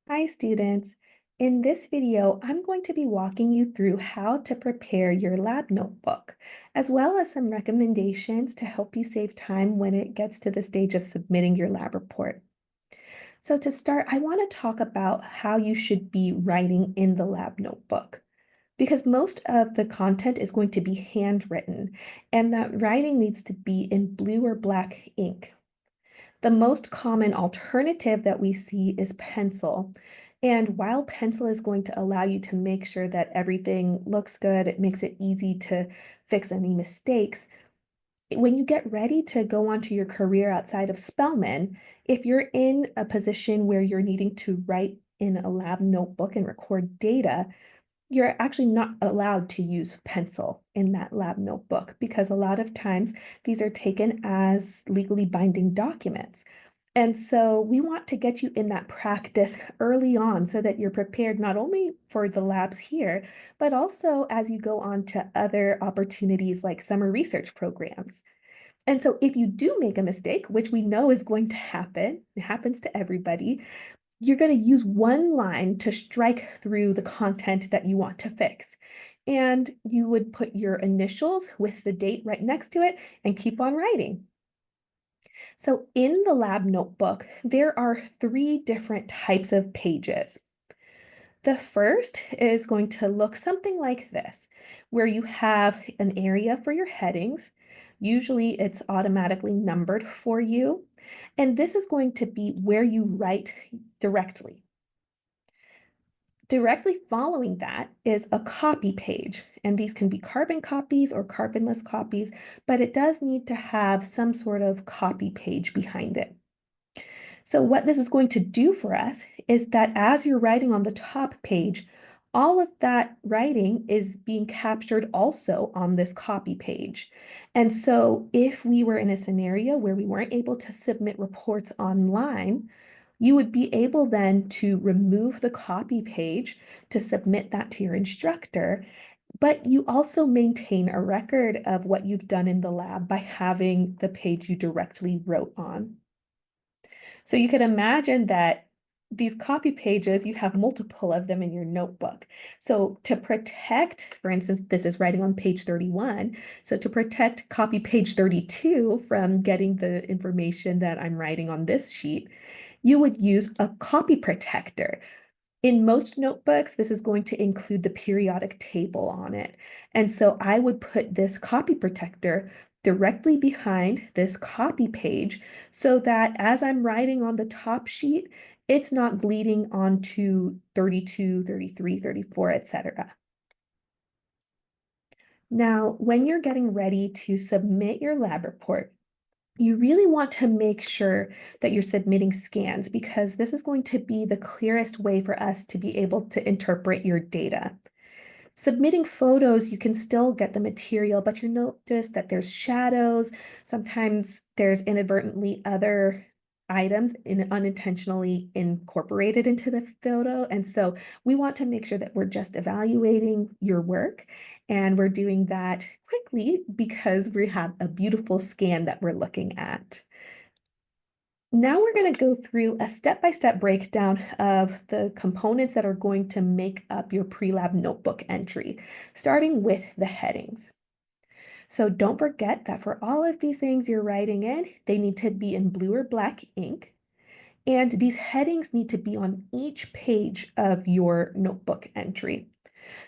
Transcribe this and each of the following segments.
Hi students. In this video, I'm going to be walking you through how to prepare your lab notebook, as well as some recommendations to help you save time when it gets to the stage of submitting your lab report. So to start, I want to talk about how you should be writing in the lab notebook, because most of the content is going to be handwritten, and that writing needs to be in blue or black ink. The most common alternative that we see is pencil. And while pencil is going to allow you to make sure that everything looks good, it makes it easy to fix any mistakes. When you get ready to go on to your career outside of Spelman, if you're in a position where you're needing to write in a lab notebook and record data, you're actually not allowed to use pencil in that lab notebook because a lot of times these are taken as legally binding documents. And so we want to get you in that practice early on so that you're prepared not only for the labs here, but also as you go on to other opportunities like summer research programs. And so if you do make a mistake, which we know is going to happen, it happens to everybody, you're going to use one line to strike through the content that you want to fix. And you would put your initials with the date right next to it and keep on writing. So in the lab notebook, there are three different types of pages. The first is going to look something like this, where you have an area for your headings. Usually it's automatically numbered for you. And this is going to be where you write directly. Directly following that is a copy page, and these can be carbon copies or carbonless copies, but it does need to have some sort of copy page behind it. So what this is going to do for us is that as you're writing on the top page, all of that writing is being captured also on this copy page. And so if we were in a scenario where we weren't able to submit reports online, you would be able then to remove the copy page to submit that to your instructor, but you also maintain a record of what you've done in the lab by having the page you directly wrote on. So you can imagine that these copy pages, you have multiple of them in your notebook. So to protect, for instance, this is writing on page 31. So to protect copy page 32 from getting the information that I'm writing on this sheet, you would use a copy protector. In most notebooks, this is going to include the periodic table on it. And so I would put this copy protector directly behind this copy page so that as I'm writing on the top sheet, it's not bleeding onto 32, 33, 34, etc. Now, when you're getting ready to submit your lab report, you really want to make sure that you're submitting scans because this is going to be the clearest way for us to be able to interpret your data. Submitting photos, you can still get the material, but you notice that there's shadows. Sometimes there's inadvertently other items unintentionally incorporated into the photo. And so we want to make sure that we're just evaluating your work and we're doing that quickly because we have a beautiful scan that we're looking at. Now we're going to go through a step-by-step breakdown of the components that are going to make up your pre-lab notebook entry, starting with the headings. So don't forget that for all of these things you're writing in, they need to be in blue or black ink. And these headings need to be on each page of your notebook entry.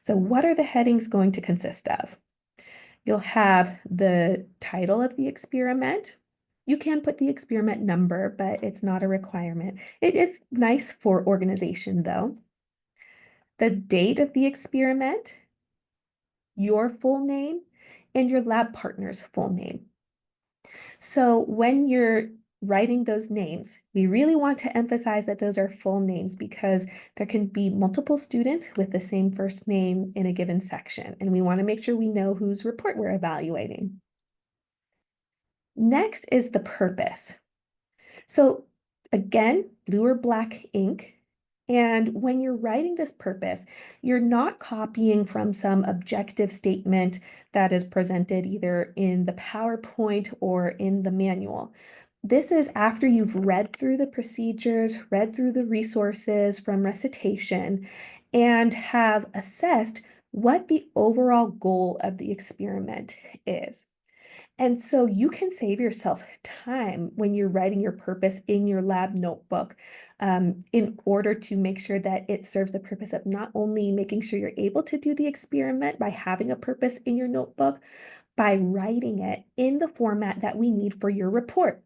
So what are the headings going to consist of? You'll have the title of the experiment. You can put the experiment number, but it's not a requirement. It is nice for organization though. The date of the experiment, your full name, and your lab partner's full name. So when you're writing those names, we really want to emphasize that those are full names because there can be multiple students with the same first name in a given section, and we want to make sure we know whose report we're evaluating. Next is the purpose. So again, blue or black ink. And when you're writing this purpose, you're not copying from some objective statement that is presented either in the PowerPoint or in the manual. This is after you've read through the procedures, read through the resources from recitation, and have assessed what the overall goal of the experiment is. And so you can save yourself time when you're writing your purpose in your lab notebook, in order to make sure that it serves the purpose of not only making sure you're able to do the experiment by having a purpose in your notebook, by writing it in the format that we need for your report.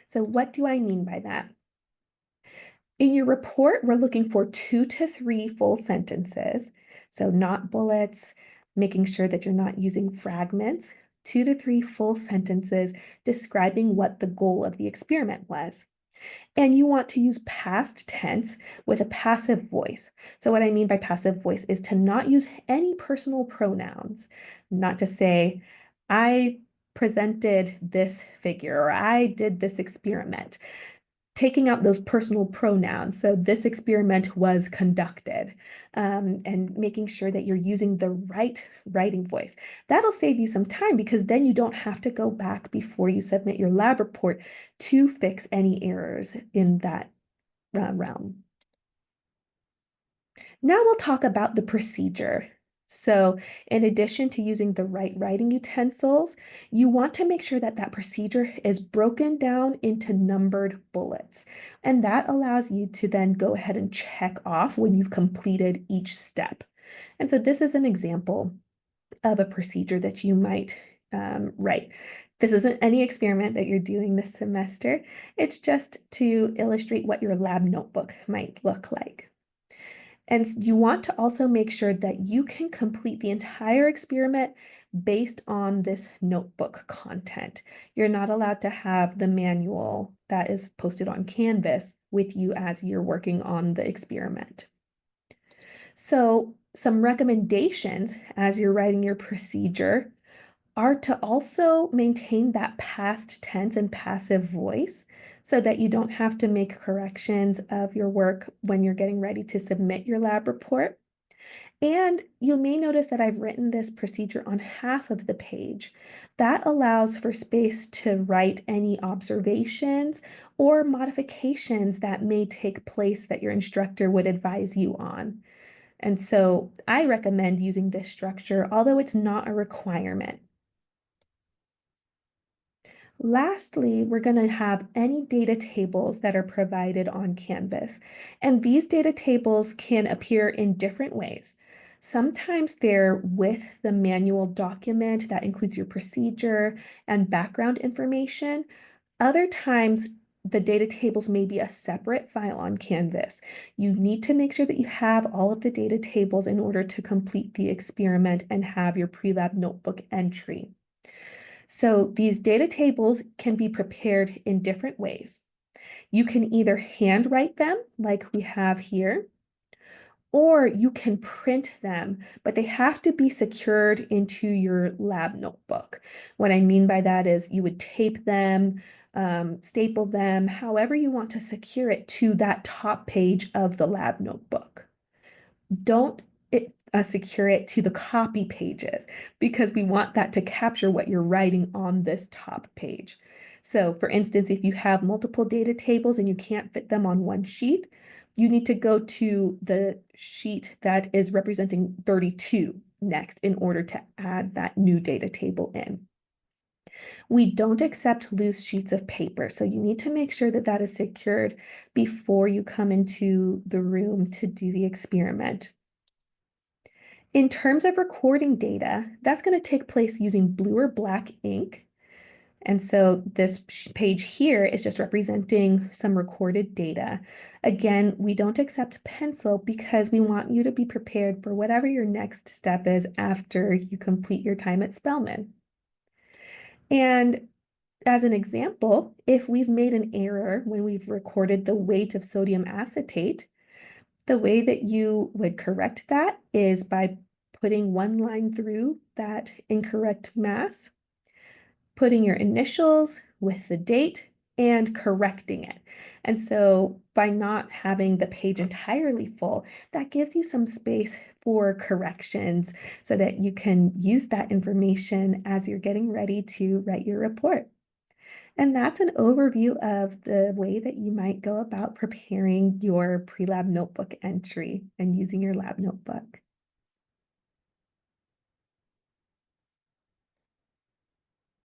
So what do I mean by that? In your report, we're looking for 2 to 3 full sentences. So not bullets, making sure that you're not using fragments, 2 to 3 full sentences describing what the goal of the experiment was. And you want to use past tense with a passive voice. So what I mean by passive voice is to not use any personal pronouns, not to say, I presented this figure or I did this experiment, taking out those personal pronouns. So this experiment was conducted, and making sure that you're using the right writing voice. That'll save you some time because then you don't have to go back before you submit your lab report to fix any errors in that realm. Now we'll talk about the procedure. So in addition to using the right writing utensils, you want to make sure that that procedure is broken down into numbered bullets. And that allows you to then go ahead and check off when you've completed each step. And so this is an example of a procedure that you might write. This isn't any experiment that you're doing this semester. It's just to illustrate what your lab notebook might look like. And you want to also make sure that you can complete the entire experiment based on this notebook content. You're not allowed to have the manual that is posted on Canvas with you as you're working on the experiment. So some recommendations as you're writing your procedure are to also maintain that past tense and passive voice so that you don't have to make corrections of your work when you're getting ready to submit your lab report. And you may notice that I've written this procedure on half of the page. That allows for space to write any observations or modifications that may take place that your instructor would advise you on. And so I recommend using this structure, although it's not a requirement. Lastly, we're going to have any data tables that are provided on Canvas. And these data tables can appear in different ways. Sometimes they're with the manual document that includes your procedure and background information. Other times, the data tables may be a separate file on Canvas. You need to make sure that you have all of the data tables in order to complete the experiment and have your pre-lab notebook entry. So these data tables can be prepared in different ways. You can either handwrite them like we have here, or you can print them, but they have to be secured into your lab notebook. What I mean by that is you would tape them, staple them, however you want to secure it to that top page of the lab notebook. Don't secure it to the copy pages because we want that to capture what you're writing on this top page. So for instance, if you have multiple data tables and you can't fit them on one sheet, you need to go to the sheet that is representing 32 next in order to add that new data table in. We don't accept loose sheets of paper, so you need to make sure that that is secured before you come into the room to do the experiment. In terms of recording data, that's going to take place using blue or black ink. And so this page here is just representing some recorded data. Again, we don't accept pencil because we want you to be prepared for whatever your next step is after you complete your time at Spelman. And as an example, if we've made an error when we've recorded the weight of sodium acetate, the way that you would correct that is by putting one line through that incorrect mass, putting your initials with the date, and correcting it. And so by not having the page entirely full, that gives you some space for corrections so that you can use that information as you're getting ready to write your report. And that's an overview of the way that you might go about preparing your pre-lab notebook entry and using your lab notebook.